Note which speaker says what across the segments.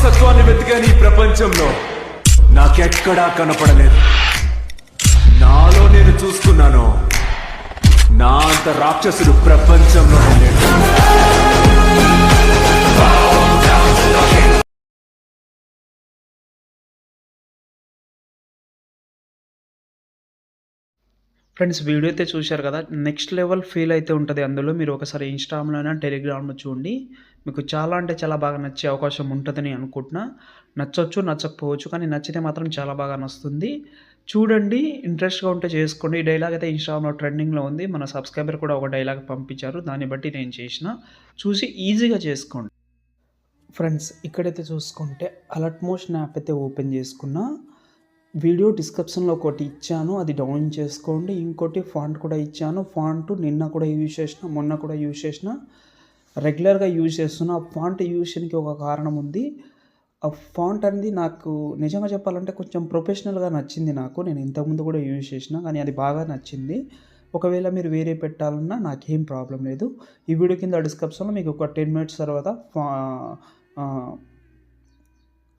Speaker 1: రాక్షసత్వాన్ని వెతికాను ఈ ప్రపంచంలో, నాకెక్కడా కనపడలేదు. నాలో నేను చూసుకున్నాను, నా అంత రాక్షసుడు ప్రపంచంలోనే లేడు.
Speaker 2: ఫ్రెండ్స్, వీడియో అయితే చూశారు కదా. నెక్స్ట్ లెవెల్ ఫీల్ అయితే ఉంటుంది అందులో. మీరు ఒకసారి ఇన్స్టాగ్రామ్లోనే టెలిగ్రామ్లో చూడండి, మీకు చాలా అంటే చాలా బాగా నచ్చే అవకాశం ఉంటుందని అనుకుంటున్నా. నచ్చొచ్చు, నచ్చకపోవచ్చు, కానీ నచ్చితే మాత్రం చాలా బాగా నచ్చుతుంది. చూడండి, ఇంట్రెస్ట్గా ఉంటే చేసుకోండి. ఈ డైలాగ్ అయితే ఇన్స్టాగ్రామ్లో ట్రెండింగ్లో ఉంది. మన సబ్స్క్రైబర్ కూడా ఒక డైలాగ్ పంపించారు, దాన్ని బట్టి నేను చేసిన. చూసి ఈజీగా చేసుకోండి. ఫ్రెండ్స్, ఇక్కడైతే చూసుకుంటే అలర్ట్ మోషన్ యాప్ అయితే ఓపెన్ చేసుకున్నా. వీడియో డిస్క్రిప్షన్లో ఒకటి ఇచ్చాను, అది డౌన్ చేసుకోండి. ఇంకోటి ఫాంట్ కూడా ఇచ్చాను. ఫాంట్ నిన్న కూడా యూజ్ చేసిన, మొన్న కూడా యూజ్ చేసిన, రెగ్యులర్గా యూజ్ చేస్తున్నా. ఆ ఫాంట్ యూజ్ చేయడానికి ఒక కారణం ఉంది. ఆ ఫాంట్ అనేది నాకు నిజంగా చెప్పాలంటే కొంచెం ప్రొఫెషనల్గా నచ్చింది నాకు. నేను ఇంతకుముందు కూడా యూజ్ చేసిన, కానీ అది బాగా నచ్చింది. ఒకవేళ మీరు వేరే పెట్టాలన్నా నాకేం ప్రాబ్లం లేదు. ఈ వీడియో కింద డిస్క్రిప్షన్లో మీకు ఒక 10 మినిట్స్ తర్వాత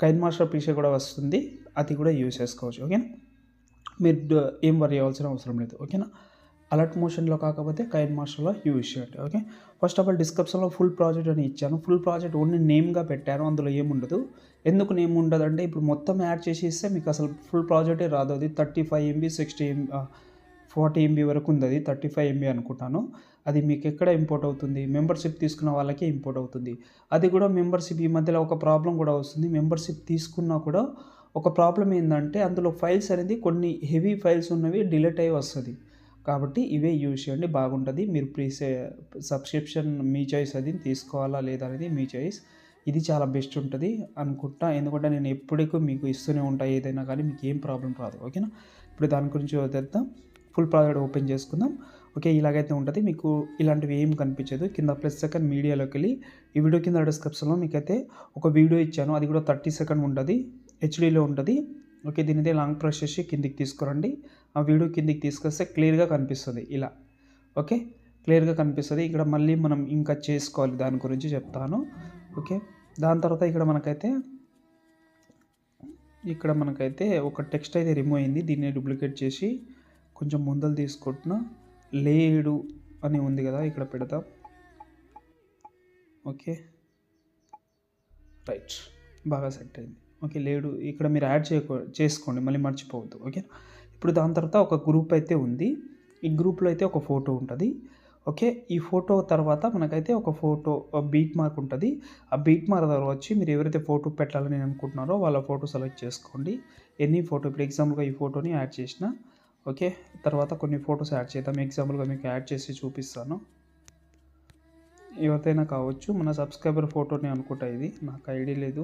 Speaker 2: కైన్ మాస్టర్ పీసీ కూడా వస్తుంది, అది కూడా యూజ్ చేసుకోవచ్చు. ఓకేనా, మీరు ఏం వరీ అవ్వాల్సిన అవసరం లేదు. ఓకేనా, అలర్ట్ మోషన్లో కాకపోతే కైన్ మాస్టర్లో యూజ్ చేయండి. ఓకే, ఫస్ట్ ఆఫ్ ఆల్ డిస్క్రిప్షన్లో ఫుల్ ప్రాజెక్ట్ అని ఇచ్చాను. ఫుల్ ప్రాజెక్ట్ ఓన్లీ నేమ్గా పెట్టాను, అందులో ఏముండదు. ఎందుకు నేమ్ ఉండదు అంటే ఇప్పుడు మొత్తం యాడ్ చేసి ఇస్తే మీకు అసలు ఫుల్ ప్రాజెక్టే రాదు. అది 35 MB 60 MB 40 MB వరకు ఉంది. అది 35 MB అనుకుంటాను. అది మీకు ఎక్కడ ఇంపోర్ట్ అవుతుంది, మెంబర్షిప్ తీసుకున్న వాళ్ళకే ఇంపోర్ట్ అవుతుంది. అది కూడా మెంబర్షిప్ ఈ మధ్యలో ఒక ప్రాబ్లం కూడా వస్తుంది. మెంబర్షిప్ తీసుకున్నా కూడా ఒక ప్రాబ్లం ఏంటంటే అందులో ఫైల్స్ అనేది కొన్ని హెవీ ఫైల్స్ ఉన్నవి డిలీట్ అయ్యి వస్తుంది. కాబట్టి ఇవే యూజ్ చేయండి, బాగుంటుంది. మీరు సబ్స్క్రిప్షన్ మీ చాయిస్, అది తీసుకోవాలా లేదా అనేది మీ చాయిస్. ఇది చాలా బెస్ట్ ఉంటుంది అనుకుంటా, ఎందుకంటే నేను ఎప్పటికీ మీకు ఇస్తూనే ఉంటాను ఏదైనా, కానీ మీకు ఏం ప్రాబ్లం రాదు. ఓకేనా, ఇప్పుడు దాని గురించి వదిలేద్దాం. ఫుల్ ప్రాజెక్ట్ ఓపెన్ చేసుకుందాం. ఓకే, ఇలాగైతే ఉంటుంది. మీకు ఇలాంటివి ఏం కనిపించదు. కింద +సెకండ్ మీడియాలోకి వెళ్ళి ఈ వీడియో కింద డిస్క్రిప్షన్లో మీకైతే ఒక వీడియో ఇచ్చాను, అది కూడా 30 సెకండ్ ఉంటుంది, హెచ్డీలో ఉంటుంది. ఓకే, దీనిదే లాంగ్ ప్రెస్ చేసి కిందికి తీసుకురండి. ఆ వీడియో కిందికి తీసుకొస్తే క్లియర్గా కనిపిస్తుంది ఇలా. ఓకే, క్లియర్గా కనిపిస్తుంది. ఇక్కడ మళ్ళీ మనం ఇంకా చేసుకోవాలి, దాని గురించి చెప్తాను. ఓకే, దాని తర్వాత ఇక్కడ మనకైతే ఒక టెక్స్ట్ అయితే రిమూవ్ అయింది. దీన్ని డూప్లికేట్ చేసి కొంచెం ముందలు తీసుకుంటున్నా. లేడు అని ఉంది కదా, ఇక్కడ పెడతాం. ఓకే, రైట్, బాగా సెట్ అయింది. ఓకే, లేడు ఇక్కడ మీరు యాడ్ చేసుకోండి, మళ్ళీ మర్చిపోవద్దు. ఓకే, ఇప్పుడు దాని తర్వాత ఒక గ్రూప్ అయితే ఉంది. ఈ గ్రూప్లో అయితే ఒక ఫోటో ఉంటుంది. ఓకే, ఈ ఫోటో తర్వాత మనకైతే ఒక ఫోటో బీట్ మార్క్ ఉంటుంది. ఆ బీట్ మార్క్ ద్వారా వచ్చి మీరు ఎవరైతే ఫోటో పెట్టాలని అనుకుంటున్నారో వాళ్ళ ఫోటో సెలెక్ట్ చేసుకోండి. ఎనీ ఫోటో, ఇప్పుడు ఎగ్జాంపుల్గా ఈ ఫోటోని యాడ్ చేసిన. ఓకే, తర్వాత కొన్ని ఫొటోస్ యాడ్ చేద్దాం. ఎగ్జాంపుల్గా మీకు యాడ్ చేసి చూపిస్తాను. ఎవరిదైనా కావచ్చు, మన సబ్స్క్రైబర్ ఫోటోని అనుకుంటా, ఇది నాకు ఐడియా లేదు.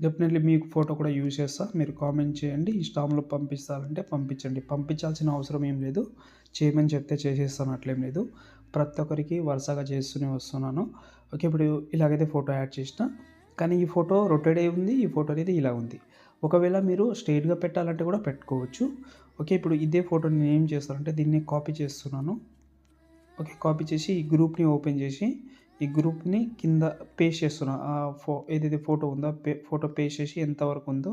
Speaker 2: డెఫినెట్లీ మీకు ఫోటో కూడా యూజ్ చేస్తా, మీరు కామెంట్ చేయండి. ఇన్స్టాగ్రామ్లో పంపిస్తారంటే పంపించండి, పంపించాల్సిన అవసరం ఏం లేదు. చేయమని చెప్తే చేసేస్తాను, అట్లేం లేదు. ప్రతి ఒక్కరికి వరుసగా చేస్తూనే వస్తున్నాను. ఓకే, ఇప్పుడు ఇలాగైతే ఫోటో యాడ్ చేసిన, కానీ ఈ ఫోటో రొటేట్ అయి ఉంది. ఈ ఫోటో అనేది ఇలా ఉంది. ఒకవేళ మీరు స్ట్రైట్గా పెట్టాలంటే కూడా పెట్టుకోవచ్చు. ఓకే, ఇప్పుడు ఇదే ఫోటోని నేను ఏం చేస్తానంటే దీన్ని కాపీ చేస్తున్నాను. ఓకే, కాపీ చేసి ఈ గ్రూప్ని ఓపెన్ చేసి ఈ గ్రూప్ని కింద పేస్ట్ చేస్తున్నాను. ఏదైతే ఫోటో ఉందో ఫోటో పేస్ట్ చేసి ఎంతవరకు ఉందో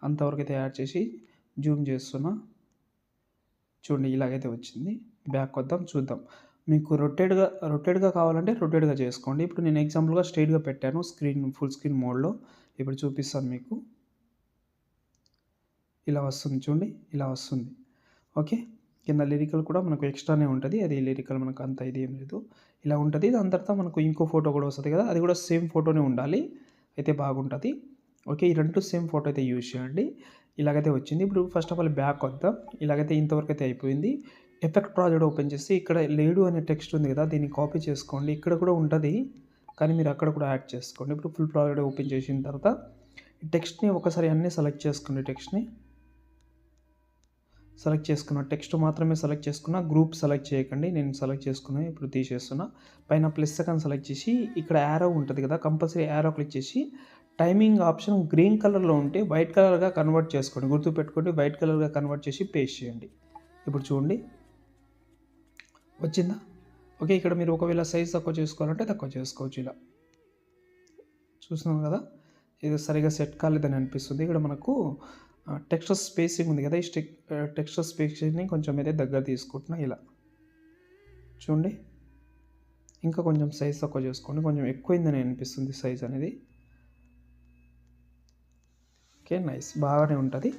Speaker 2: అంతవరకు అయితే యాడ్ చేసి జూమ్ చేస్తున్నా. చూడండి, ఇలాగైతే వచ్చింది. బ్యాక్ వద్దాం, చూద్దాం. మీకు రొటేట్గా కావాలంటే రొటేట్గా చేసుకోండి. ఇప్పుడు నేను ఎగ్జాంపుల్గా స్ట్రైట్గా పెట్టాను, ఫుల్ స్క్రీన్ మోడ్లో. ఇప్పుడు చూపిస్తాను మీకు. ఇలా వస్తుంది చూడండి, ఇలా వస్తుంది. ఓకే, కింద లిరికల్ కూడా మనకు ఎక్స్ట్రానే ఉంటుంది. అది లిరికల్ మనకు అంత ఇది ఏం లేదు, ఇలా ఉంటుంది. దాని తర్వాత మనకు ఇంకో ఫోటో కూడా వస్తుంది కదా, అది కూడా సేమ్ ఫోటోనే ఉండాలి, అయితే బాగుంటుంది. ఓకే, ఈ రెండు సేమ్ ఫోటో అయితే యూజ్ చేయండి. ఇలాగైతే వచ్చింది. ఇప్పుడు ఫస్ట్ ఆఫ్ ఆల్ బ్యాక్ వద్దాం. ఇలాగైతే ఇంతవరకు అయితే అయిపోయింది. ఎఫెక్ట్ ప్రాజెక్ట్ ఓపెన్ చేసి ఇక్కడ లేడు అనే టెక్స్ట్ ఉంది కదా, దీన్ని కాపీ చేసుకోండి. ఇక్కడ కూడా ఉంటుంది, కానీ మీరు అక్కడ కూడా యాడ్ చేసుకోండి. ఇప్పుడు ఫుల్ ప్రాజెక్ట్ ఓపెన్ చేసిన తర్వాత టెక్స్ట్ని ఒకసారి అన్నీ సెలెక్ట్ చేసుకోండి. టెక్స్ట్ని సెలెక్ట్ చేసుకున్నా, టెక్స్ట్ మాత్రమే సెలెక్ట్ చేసుకున్నా, గ్రూప్ సెలెక్ట్ చేయకండి. నేను సెలెక్ట్ చేసుకున్నా, ఇప్పుడు తీసేస్తున్నా. పైన +సెకండ్ సెలెక్ట్ చేసి ఇక్కడ యారో ఉంటుంది కదా, కంపల్సరీ యారో క్లిక్ చేసి టైమింగ్ ఆప్షన్ గ్రీన్ కలర్లో ఉంటే వైట్ కలర్గా కన్వర్ట్ చేసుకోండి. గుర్తుపెట్టుకోండి, వైట్ కలర్గా కన్వర్ట్ చేసి పేస్ట్ చేయండి. ఇప్పుడు చూడండి వచ్చిందా, ఓకే, ఇక్కడ మీరు ఒకవేళ సైజ్ తక్కువ చేసుకోవాలంటే తక్కువ చేసుకోవచ్చు. ఇలా చూస్తున్నాం కదా, ఇది సరిగా సెట్ కాలేదని అనిపిస్తుంది. ఇక్కడ మనకు టెక్స్చర్ స్పేసింగ్ ఉంది కదా, ఈ టెక్స్చర్ స్పేసింగ్ని కొంచెం అయితే దగ్గర తీసుకుంటున్నా. ఇలా చూడండి, ఇంకా కొంచెం సైజ్ తక్కువ చేసుకోండి, కొంచెం ఎక్కువైందని అనిపిస్తుంది సైజ్ అనేది. ఓకే, నైస్, బాగానే ఉంటుంది.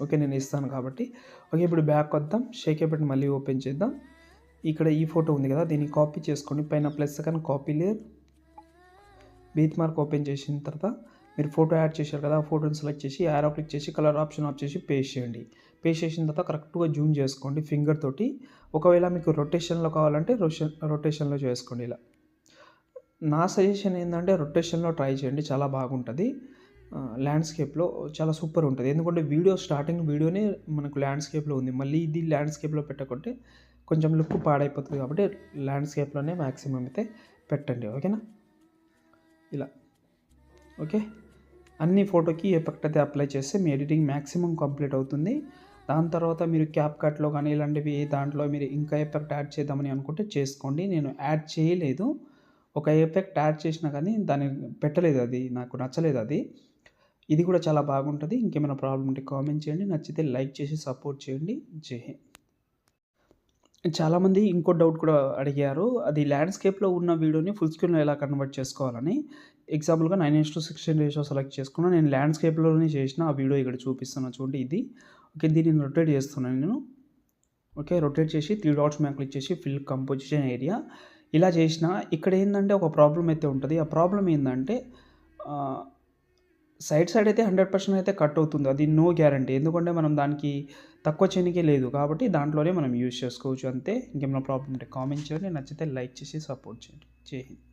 Speaker 2: ఓకే, నేను ఇస్తాను కాబట్టి. ఓకే, ఇప్పుడు బ్యాక్ వద్దాం, షేక్ బటన్ మళ్ళీ ఓపెన్ చేద్దాం. ఇక్కడ ఈ ఫోటో ఉంది కదా, దీన్ని కాపీ చేసుకోండి. పైన ప్లస్ కానీ copy layer beat mark open చేసిన తర్వాత మీరు ఫోటో యాడ్ చేశారు కదా, ఆ ఫోటోని సెలెక్ట్ చేసి యారో క్లిక్ చేసి కలర్ ఆప్షన్ ఆఫ్ చేసి పేస్ట్ చేయండి. పేస్ట్ చేసిన తర్వాత కరెక్ట్గా జూమ్ చేసుకోండి ఫింగర్ తోటి. ఒకవేళ మీకు రొటేషన్లో కావాలంటే రొటేషన్లో చేసుకోండి. ఇలా నా సజెషన్ ఏంటంటే రొటేషన్లో ట్రై చేయండి, చాలా బాగుంటుంది. ల్యాండ్స్కేప్లో చాలా సూపర్ ఉంటుంది. ఎందుకంటే స్టార్టింగ్ వీడియోనే మనకు ల్యాండ్స్కేప్లో ఉంది, మళ్ళీ ఇది ల్యాండ్స్కేప్లో పెట్టకుంటే కొంచెం లుక్ పాడైపోతుంది. కాబట్టి ల్యాండ్స్కేప్లోనే మ్యాక్సిమం అయితే పెట్టండి. ఓకేనా, ఇలా. ఓకే, అన్ని ఫోటోకి ఎఫెక్ట్ అయితే అప్లై చేస్తే మీ ఎడిటింగ్ మ్యాక్సిమం కంప్లీట్ అవుతుంది. దాని తర్వాత మీరు క్యాప్ కట్లో కానీ ఇలాంటివి దాంట్లో మీరు ఇంకా ఎఫెక్ట్ యాడ్ చేద్దామని అనుకుంటే చేసుకోండి. నేను యాడ్ చేయలేదు, ఒక ఎఫెక్ట్ యాడ్ చేసినా కానీ దాన్ని పెట్టలేదు, అది నాకు నచ్చలేదు. ఇది కూడా చాలా బాగుంటుంది. ఇంకేమైనా ప్రాబ్లం ఉంటే కామెంట్ చేయండి, నచ్చితే లైక్ చేసి సపోర్ట్ చేయండి. జై హింద్. చాలామంది ఇంకో డౌట్ కూడా అడిగారు, అది ల్యాండ్స్కేప్లో ఉన్న వీడియోని ఫుల్ స్క్రీన్లో ఎలా కన్వర్ట్ చేసుకోవాలని. ఎగ్జాంపుల్గా 9:16 రేషియో సెలెక్ట్ చేసుకున్నాను. నేను ల్యాండ్స్కేప్లోనే చేసిన ఆ వీడియో ఇక్కడ చూపిస్తున్నాను చూడండి, ఇది. ఓకే, దీన్ని రొటేట్ చేస్తున్నాను నేను. ఓకే, రొటేట్ చేసి 3 డాట్స్ మీద క్లిక్ చేసి ఫిల్ కంపోజిషన్ ఏరియా ఇలా చేసిన. ఇక్కడ ఏంటంటే ఒక ప్రాబ్లం అయితే ఉంటుంది. ఆ ప్రాబ్లం ఏంటంటే సైడ్ అయితే 100% అయితే కట్ అవుతుంది, అది నో గ్యారంటీ. ఎందుకంటే మనం దానికి తక్కువ చేయనికే లేదు, కాబట్టి దాంట్లోనే మనం యూజ్ చేసుకోవచ్చు అంతే. ఇంకేమైనా ప్రాబ్లం ఉంటే కామెంట్ చేయండి, నచ్చితే లైక్ చేసి సపోర్ట్ చేయండి. జై హింద్.